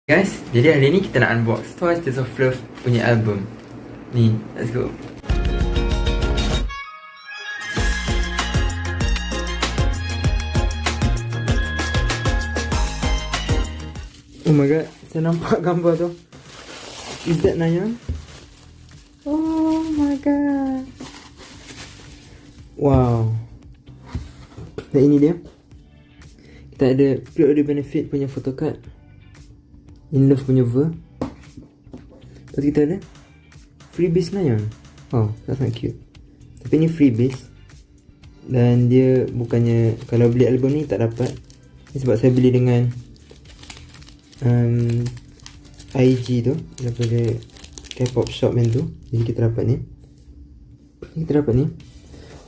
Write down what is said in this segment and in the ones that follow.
Guys, jadi hari ni kita nak unbox Twice Taste of Love punya album. Ni, let's go. Oh my god, saya nampak gambar tu. Is that Nayeon? Oh my god. Wow. Dan ini dia. Kita ada pre-order benefit punya photocard, In Love punya ver. Lepas tu kita ada freebies Nayeon. Wow, sangat cute. Tapi ni freebies. Dan dia bukannya, kalau beli album ni tak dapat. Ni sebab saya beli dengan IG tu, daripada K-pop shop yang tu. Jadi kita dapat ni. Kita dapat ni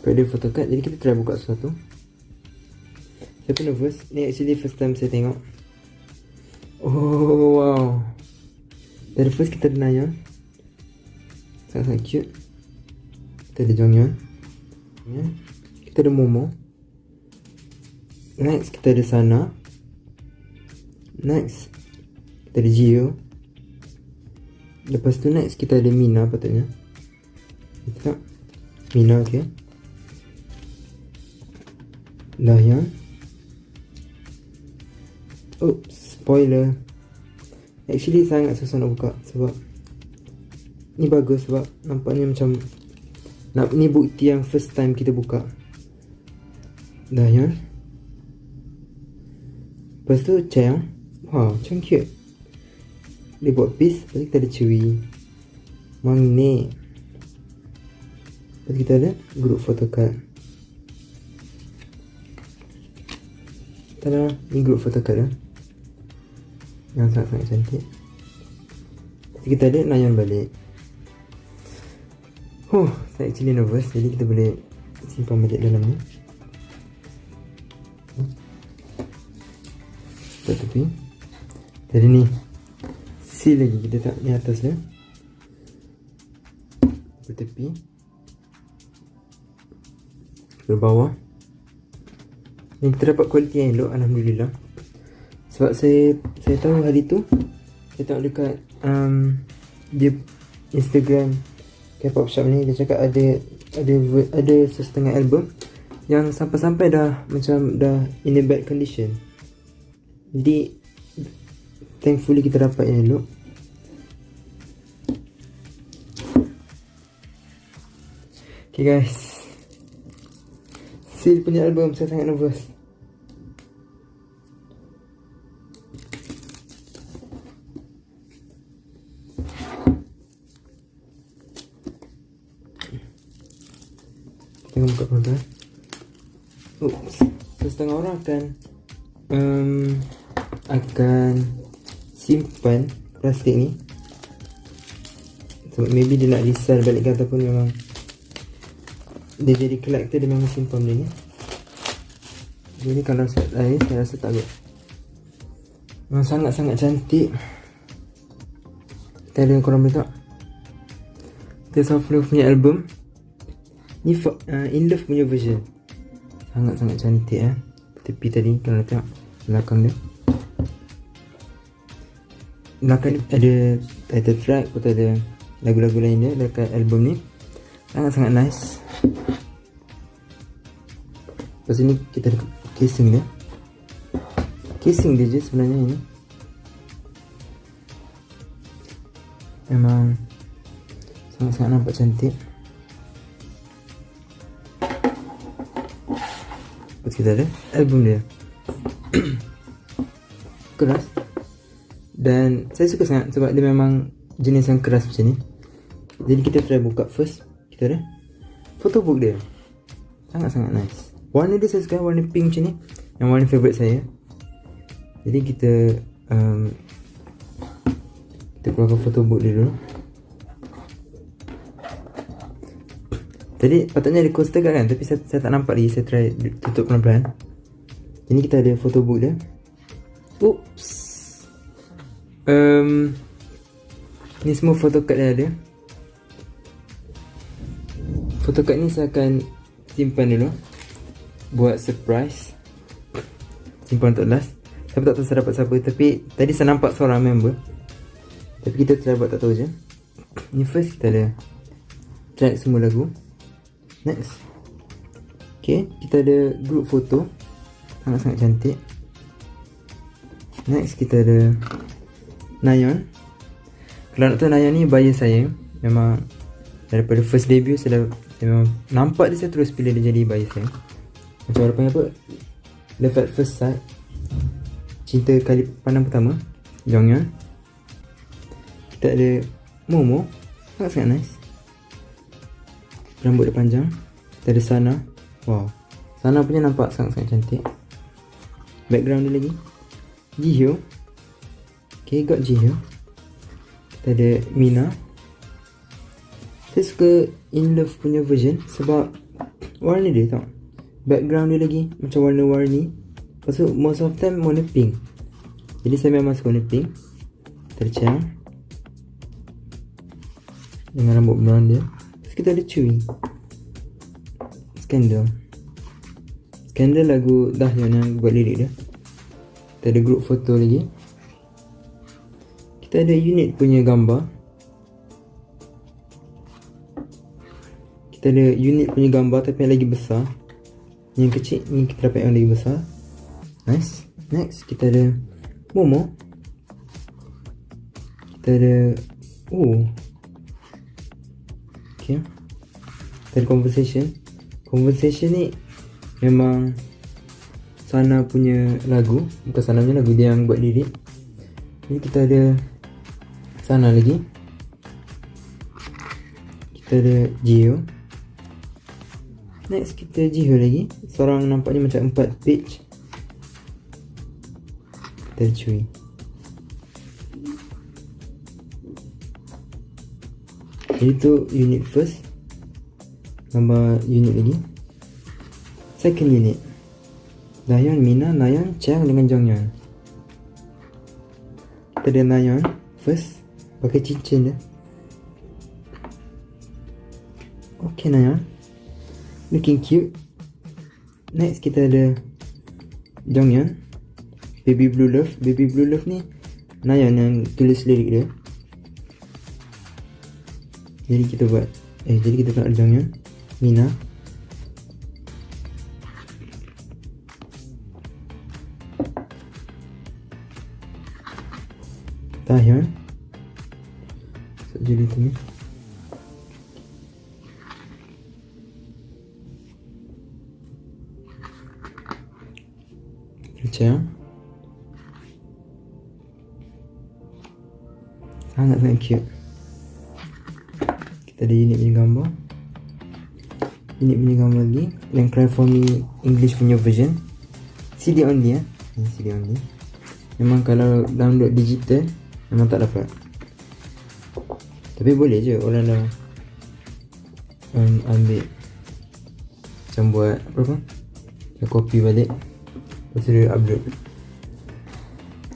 pada photocard. Jadi kita try buka sesuatu. Saya pun nervous. Ni actually first time saya tengok. Oh wow. Dari first kita ada Nayeon, sangat-sangat cute. Kita ada Jonghyun, kita ada Momo. Next kita ada Sana. Next kita ada Jio. Lepas tu next kita ada Mina patutnya. Kita Mina, okay. Lahyeon. Oops, spoiler. Actually sangat susah nak buka sebab ni bagus, sebab nampaknya macam ni bukti yang first time kita buka. Lahyeon. Lepas tu Chaeyoung. Wow, macam cute. Dia buat piece. Lepas tu kita ada Chewy, Mangne. Lepas tu kita ada group photocard. Tada, ni group photocard lah, yang sangat-sangat cantik. Lepas kita ada Nayeon balik. Saya actually nervous. Jadi kita boleh simpan balik dalam ni. Lepas tepi. Jadi ni seal lagi, kita tak ni atas dia. Bertepi, ke bawah. Ni kita dapat kualiti yang elok, alhamdulillah. Sebab saya tahu hari tu saya tengok dekat dia Instagram K-pop shop ni, dia cakap ada setengah album yang sampai-sampai dah macam dah in a bad condition. Jadi thankfully kita dapat yang elok. Okay guys, seal punya album, saya sangat nervous. Tengok buka pelan-pelan. Oops. Setengah orang akan simpan plastik ni. So maybe dia nak resell balik ke, ataupun memang dia jadi collector, dia memang simpan benda ni. Jadi kalau saya rasa tak kot. Memang sangat-sangat cantik. Kita ada, korang boleh tak, Taste of Love punya album ni, In Love punya version. Sangat-sangat cantik tepi tadi kalau nak tengok belakang dia. Belakang ni ada title track, lepas ada lagu-lagu lain dia dekat album ni. Sangat-sangat nice. Lepas ni kita ada casing dia. Casing dia je sebenarnya ini. Memang sangat-sangat nampak cantik. Lepas kita ada album dia. Keras. Dan saya suka sangat sebab dia memang jenis yang keras macam ni. Jadi kita try buka first. Kita ada photobook dia. Sangat-sangat nice. Warna dia saya suka, warna pink macam ni, yang warna favourite saya. Jadi kita keluarkan photobook dia dulu. Tadi patutnya ada coaster kan, tapi saya tak nampak lagi. Saya try tutup pelan-pelan. Jadi kita ada photobook dia. Oops. Ni semua photocard dia ada. Photocard ni saya akan simpan dulu buat surprise. Simpan untuk last. Saya tak tahu saya dapat siapa. Tapi tadi saya nampak seorang member, tapi kita try buat tak tahu je. Ni first kita ada track semua lagu. Next, okay, kita ada group foto, sangat-sangat cantik. Next kita ada Nayeon. Kalau nak tahu Nayeon ni buyer saya. Memang daripada first debut saya memang nampak dia, saya terus pilih dia jadi buyer saya. Macam orang panggil apa, love at first sight, cinta kali pandang pertama, Jonghyun. Kita ada Momo, sangat-sangat nice, rambut dia panjang. Kita ada Sana. Wow, Sana punya nampak sangat-sangat cantik. Background dia lagi Jihyo. Okay, got Jihyo. Kita ada Mina. Saya suka In Love punya version sebab warna dia tau, background dia lagi macam warna-warni. Lepas tu most of time warna pink, jadi saya memang suka warna pink. Kita ada Chang dengan rambut blonde dia. Terus kita ada Chui. Scandal lagu Dahyun yang buat lirik dia. Kita ada group foto lagi. Kita ada unit punya gambar. Kita ada unit punya gambar tapi yang lagi besar. Yang kecil ni kita dapat yang lagi besar. Nice. Next kita ada Momo. Kita ada okay, kita ada Conversation ni memang Sana punya lagu. Bukan Sana punya lagu, dia yang buat lirik. Jadi kita ada Sana lagi. Kita ada Jihyo. Next kita Jihyo lagi. Seorang nampaknya macam 4 page. Kita ada Chui. Jadi tu unit first. Gambar unit lagi. Second unit Dahyun, Mina, Nayeon, Chang dengan Jonghyun. Kita ada Nayeon first, pakai cincin dia. Okay, Nayeon looking cute. Next kita ada Jonghyun, Baby Blue Love. Baby Blue Love ni Nayeon yang tulis lirik dia. Jadi kita buat jadi kita tak ada Jonghyun, Mina. Dahyun. Jadi tu ni. Macam sangat-sangat cute. Kita ada unit punya gambar. Unit punya gambar lagi yang Cry For Me English punya version. CD only ya. Ini CD only. Memang kalau download digital memang tak dapat. Tapi boleh je orang dah ambil macam buat apa, dia copy balik, lepas tu dia upload.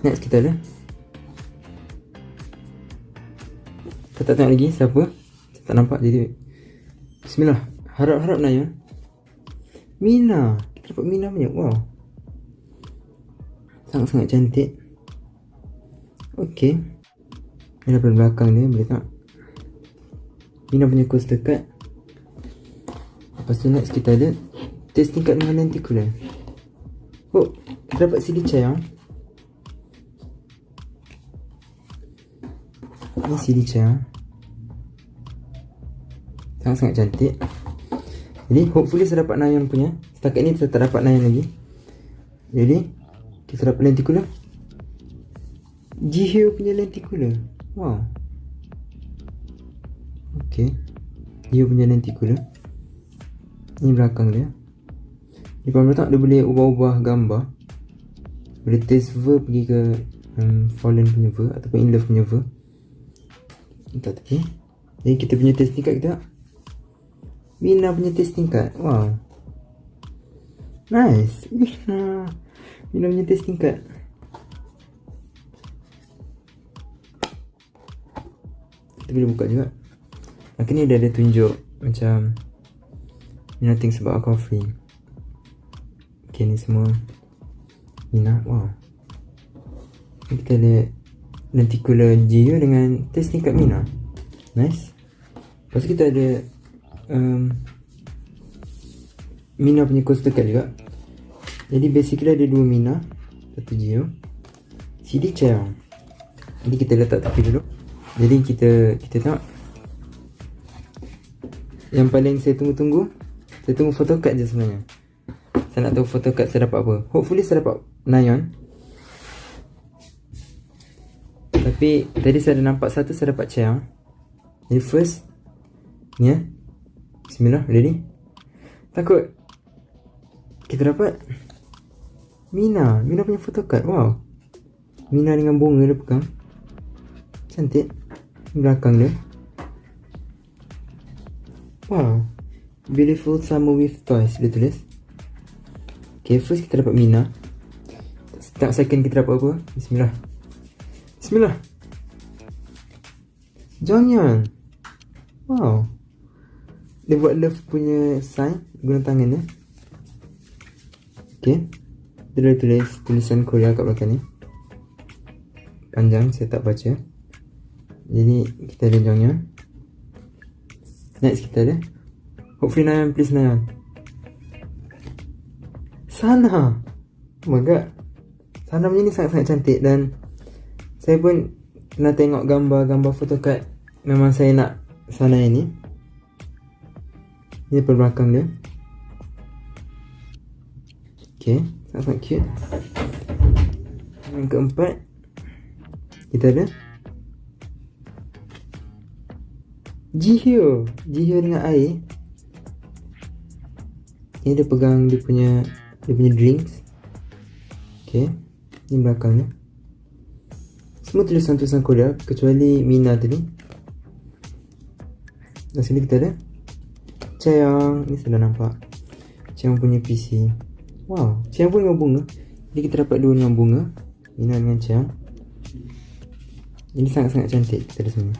Next kita ada, kita tak tengok lagi siapa, saya tak nampak. Jadi bismillah, harap-harap Nayeon. Mina, kita dapat Mina punya. Wow, sangat-sangat cantik. Okay, ini daripada belakang dia boleh tak Mina punya coaster card. Lepas tu next kita ada testing card dengan lenticular. Oh, kita dapat CD Chaeyoung. Ini CD Chaeyoung, sangat-sangat cantik. Jadi hopefully saya dapat Nayeon punya. Setakat ni saya tak dapat Nayeon lagi. Jadi kita dapat lenticular, Jihyo punya lenticular. Wow. Okay, Jihyo punya lenticular. Ni belakang dia. Di bawah tak dia boleh ubah-ubah gambar. Boleh test ver pergi ke Fallen punya ver ataupun In Love punya ver. Tak tepi. Jadi kita punya testing card kita, Mina punya testing card. Wow, nice. Mina punya testing card. Kita boleh buka juga. Ni dia ada tunjuk macam nothing sebab aku free. Okay, ni semua Mina. Wow, Kita ada lenticular Jiho dengan test tingkat Mina. Nice. Lepas tu kita ada Mina punya coaster card juga. Jadi basically ada 2 Mina, 1 Jiho, CD Cheong. Jadi kita letak tepi dulu. Jadi kita tengok. Yang paling saya tunggu photocard je sebenarnya. Saya nak tahu photocard saya dapat apa. Hopefully saya dapat Nayeon. Tapi tadi saya ada nampak satu, saya dapat Cheong. Jadi first ni ya. Bismillah, ready? Takut kita dapat Mina punya photocard. Wow. Mina dengan bunga dia pegang. Cantik. Belakang dia. Wow. Beautiful summer with toys dia tulis. Okay, first kita dapat Mina. Setengah second kita dapat apa? Bismillah. Bismillah. Jonghyun. Wow. Dia buat love punya sign guna tangan dia. Okay. Dia dah tulis tulisan Korea kat belakang ni. Panjang, saya tak baca. Jadi kita ada Jonghyun. Next kita ada, hopefully Nayeon, please Nayeon. Sana. Oh my god. Sana punya ni sangat-sangat cantik. Dan saya pun pernah tengok gambar-gambar photocard. Memang saya nak Sana ini. Ni depan belakang dia. Okay, sangat-sangat cute. Yang keempat, kita ada Jiho dengan air. Ni dia pegang dia punya drinks. Okay, ni belakangnya. Semua tulisan-tulisan Korea kecuali Mina tadi. Dan sini kita ada Cheong. Ni saya dah nampak Cheong punya PC. Wow, Cheong pun dengan bunga. Jadi kita dapat 2 dengan bunga, Mina dengan Cheong. Jadi sangat-sangat cantik kita ada semua.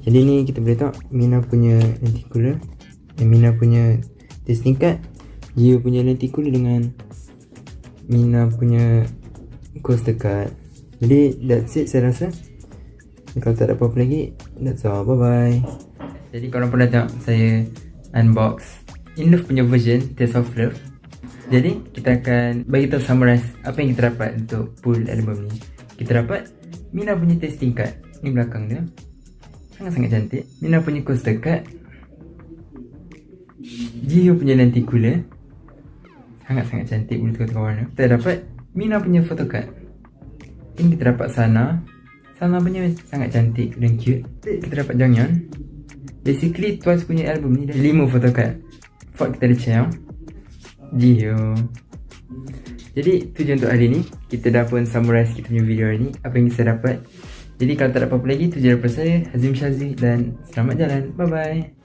Jadi ni kita boleh tahu Mina punya lenticular, Mina punya testing card, Jiho punya lenticular dengan Mina punya coaster card. Jadi that's it saya rasa. Kalau tak ada apa-apa lagi, that's all. Bye bye. Jadi korang pernah tengok saya unbox In Love punya version Taste of Love. Jadi kita akan bagi tahu summarize apa yang kita dapat untuk full album ni. Kita dapat Mina punya testing card. Ni belakang dia. Sangat-sangat cantik. Mina punya coaster card. Jiho punya lenticular. Sangat-sangat cantik. Boleh tengok warna. Kita dapat Mina punya photocard. Ini kita dapat Sana. Sana punya sangat cantik dan cute. Kita dapat Jonghyun. Basically Twice punya album ni dah 5 photocard. Fort kita ada Cheong, Jiho. Jadi tu je untuk hari ni. Kita dah pun summarize kita punya video hari ni, apa yang saya dapat. Jadi kalau tak ada apa-apa lagi, tu je daripada saya, Hazim Shazli, dan selamat jalan. Bye bye.